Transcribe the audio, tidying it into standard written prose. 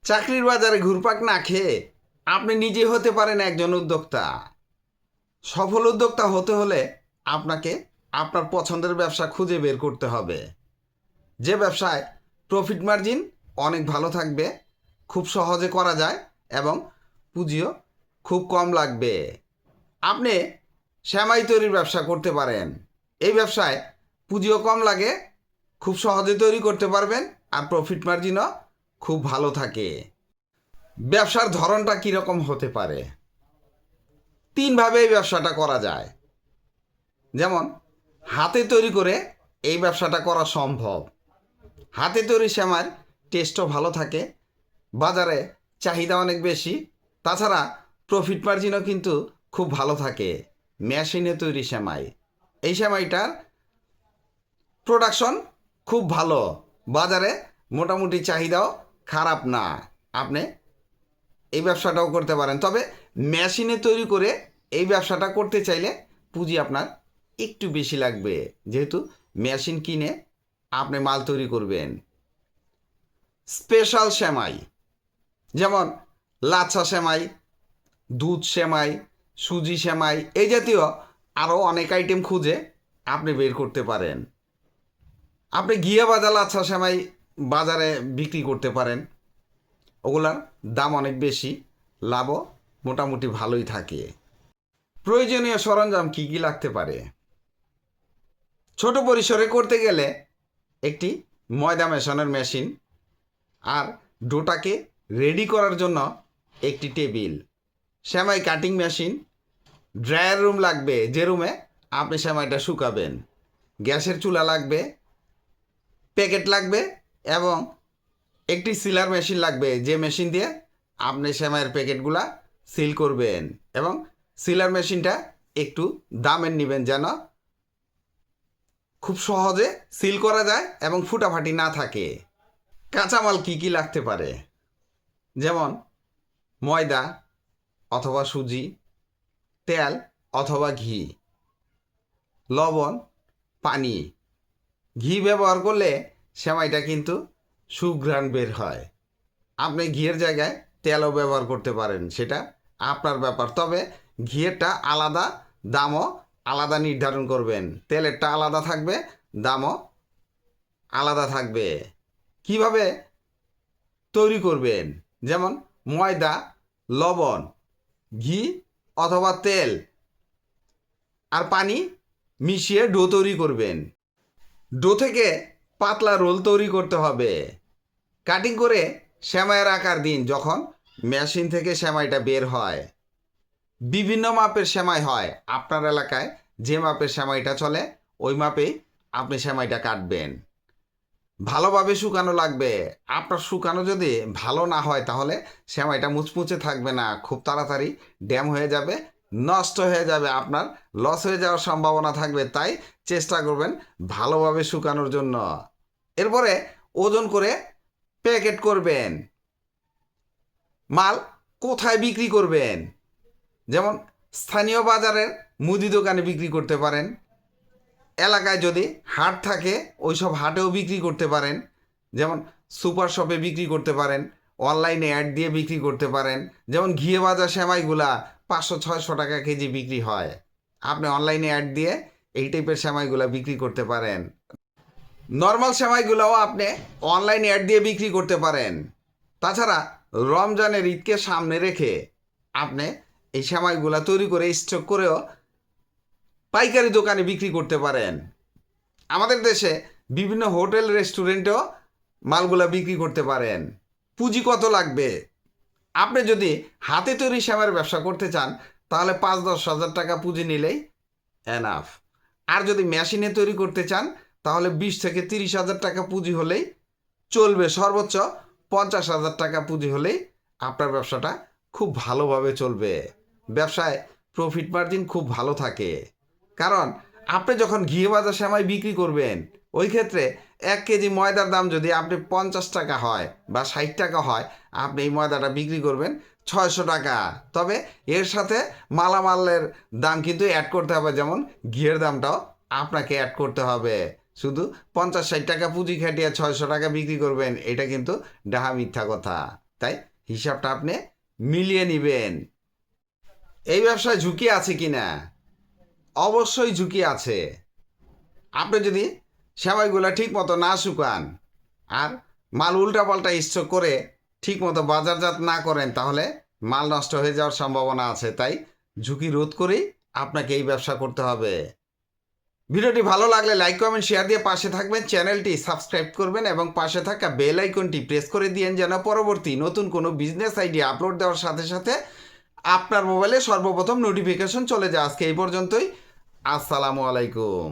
চাকরির বাজারে ঘুরপাক না খেয়ে আপনি নিজে হতে পারেন একজন উদ্যোক্তা। সফল উদ্যোক্তা হতে হলে আপনাকে আপনার পছন্দের ব্যবসা খুঁজে বের করতে হবে, যে ব্যবসায় প্রফিট মার্জিন অনেক ভালো থাকবে, খুব সহজে করা যায় এবং পুঁজিও খুব কম লাগবে। আপনি সেমাই তৈরির ব্যবসা করতে পারেন। এই ব্যবসায় পুঁজিও কম লাগে, খুব সহজে তৈরি করতে পারবেন আর প্রফিট মার্জিনও খুব ভালো থাকে। ব্যবসার ধরনটা কীরকম হতে পারে? তিনভাবে এই ব্যবসাটা করা যায়। যেমন হাতে তৈরি করে এই ব্যবসাটা করা সম্ভব। হাতে তৈরি সেমাইয়ের টেস্টও ভালো থাকে, বাজারে চাহিদা অনেক বেশি, তাছাড়া প্রফিট মার্জিনও কিন্তু খুব ভালো থাকে। মেশিনে তৈরি সেমাই, এই সেমাইটার প্রোডাকশন খুব ভালো, বাজারে মোটামুটি চাহিদাও খারাপ না। আপনি এই ব্যবসাটাও করতে পারেন, তবে মেশিনে তৈরি করে এই ব্যবসাটা করতে চাইলে পুঁজি আপনার একটু বেশি লাগবে, যেহেতু মেশিন কিনে আপনি মাল তৈরি করবেন। স্পেশাল সেমাই, যেমন লাচ্ছা সেমাই, দুধ সেমাই, সুজি সেমাই, এই জাতীয় আরও অনেক আইটেম খুঁজে আপনি বের করতে পারেন। আপনি ঘিয়ে ভাজা লাচ্ছা সেমাই বাজারে বিক্রি করতে পারেন, ওগুলার দাম অনেক বেশি, লাভও মোটামুটি ভালোই থাকে। প্রয়োজনীয় সরঞ্জাম কী কী লাগতে পারে? ছোট পরিসরে করতে গেলে একটি ময়দা মেশানোর মেশিন আর ডোটাকে রেডি করার জন্য একটি টেবিল, সেমাই কাটিং মেশিন, ড্রায়ার রুম লাগবে যে রুমে আপনি সেমাইটা শুকাবেন, গ্যাসের চুলা লাগবে, প্যাকেট লাগবে এবং একটি সিলার মেশিন লাগবে, যে মেশিন দিয়ে আপনি সেমাইয়ের প্যাকেটগুলা সিল করবেন। এবং সিলার মেশিনটা একটু দামের নেবেন, যেন খুব সহজে সিল করা যায় এবং ফুটাফাটি না থাকে। কাঁচামাল কী কী লাগতে পারে? যেমন ময়দা অথবা সুজি, তেল অথবা ঘি, লবণ, পানি। ঘি ব্যবহার করলে সেমাইটা কিন্তু সুঘ্রাণ বের হয়। আপনি ঘিয়ের জায়গায় তেলও ব্যবহার করতে পারেন, সেটা আপনার ব্যাপার, তবে ঘিয়েরটা আলাদা, দামও আলাদা নির্ধারণ করবেন। তেলেরটা আলাদা থাকবে, দামও আলাদা থাকবে। কিভাবে তৈরি করবেন? যেমন ময়দা, লবণ, ঘি অথবা তেল আর পানি মিশিয়ে ডো তৈরি করবেন। ডো থেকে পাতলা রোল তৈরি করতে হবে। কাটিং করে সেমাইয়ের আকার দিন। যখন মেশিন থেকে সেমাইটা বের হয়, বিভিন্ন মাপের সেমাই হয়, আপনার এলাকায় যে মাপের সেমাইটা চলে ওই মাপেই আপনি সেমাইটা কাটবেন। ভালোভাবে শুকানো লাগবে। আপনার শুকানো যদি ভালো না হয় তাহলে সেমাইটা মুচমুচে থাকবে না, খুব তাড়াতাড়ি ড্যাম হয়ে যাবে, নষ্ট হয়ে যাবে, আপনার লস হয়ে যাওয়ার সম্ভাবনা থাকবে। তাই চেষ্টা করবেন ভালোভাবে শুকানোর জন্য। এরপরে ওজন করে প্যাকেট করবেন। মাল কোথায় বিক্রি করবেন? যেমন স্থানীয় বাজারের মুদি দোকানে বিক্রি করতে পারেন, এলাকায় যদি হাট থাকে ওইসব হাটেও বিক্রি করতে পারেন, যেমন সুপার শপে বিক্রি করতে পারেন, অনলাইনে অ্যাড দিয়ে বিক্রি করতে পারেন। যেমন ঘিয়ে ভাজা সেমাইগুলা 500-600 টাকা কেজি বিক্রি হয়, আপনি অনলাইনে অ্যাড দিয়ে এই টাইপের সেমাইগুলা বিক্রি করতে পারেন। নর্মাল সেমাইগুলোও আপনি অনলাইনে অ্যাড দিয়ে বিক্রি করতে পারেন। তাছাড়া রমজানের ঈদকে সামনে রেখে আপনি এই সেমাইগুলা তৈরি করে স্টক করেও পাইকারি দোকানে বিক্রি করতে পারেন। আমাদের দেশে বিভিন্ন হোটেল রেস্টুরেন্টেও মালগুলা বিক্রি করতে পারেন। পুঁজি কত লাগবে? আপনি যদি হাতে তৈরি সেমাইয়ের ব্যবসা করতে চান তাহলে 5-10 হাজার টাকা পুঁজি নিলেই এনাফ। আর যদি মেশিনে তৈরি করতে চান তাহলে 20 থেকে 30 হাজার টাকা পুঁজি হলেই চলবে। সর্বোচ্চ 50 হাজার টাকা পুঁজি হলেই আপনার ব্যবসাটা খুব ভালোভাবে চলবে। ব্যবসায় প্রফিট মার্জিন খুব ভালো থাকে, কারণ আপনি যখন ঘি ভাজা সেমাই বিক্রি করবেন ওই ক্ষেত্রে 1 কেজি ময়দার দাম যদি আপনি 50 টাকা হয় বা 60 টাকা হয়, আপনি এই ময়দাটা বিক্রি করবেন 600 টাকা। তবে এর সাথে মালামালের দাম কিন্তু অ্যাড করতে হবে, যেমন ঘিয়ের দামটাও আপনাকে অ্যাড করতে হবে। শুধু 50-60 টাকা পুঁজি খাটিয়ে 600 টাকা বিক্রি করবেন, এটা কিন্তু ডাহা মিথ্যা কথা। তাই হিসাবটা আপনি মিলিয়ে নেবেন। এই ব্যবসায় ঝুঁকি আছে কি না? অবশ্যই ঝুঁকি আছে। আপনি যদি সেমাইগুলো ঠিক মতো না শুকান আর মাল উল্টাপাল্টা স্টক করে ঠিক মতো বাজারজাত না করেন, তাহলে মাল নষ্ট হয়ে যাওয়ার সম্ভাবনা আছে। তাই ঝুঁকি রোধ করেই আপনাকে এই ব্যবসা করতে হবে। ভিডিওটি ভালো লাগলে লাইক কমেন্ট শেয়ার দিয়ে পাশে থাকবেন, চ্যানেলটি সাবস্ক্রাইব করবেন এবং পাশে থাকা বেল আইকনটি প্রেস করে দিয়েন যেন পরবর্তী নতুন কোনো বিজনেস আইডিয়া আপলোড দেওয়ার সাথে সাথে আপনার মোবাইলে সর্বপ্রথম নোটিফিকেশন চলে যায়। আজকে এই পর্যন্তই। আসসালামু আলাইকুম।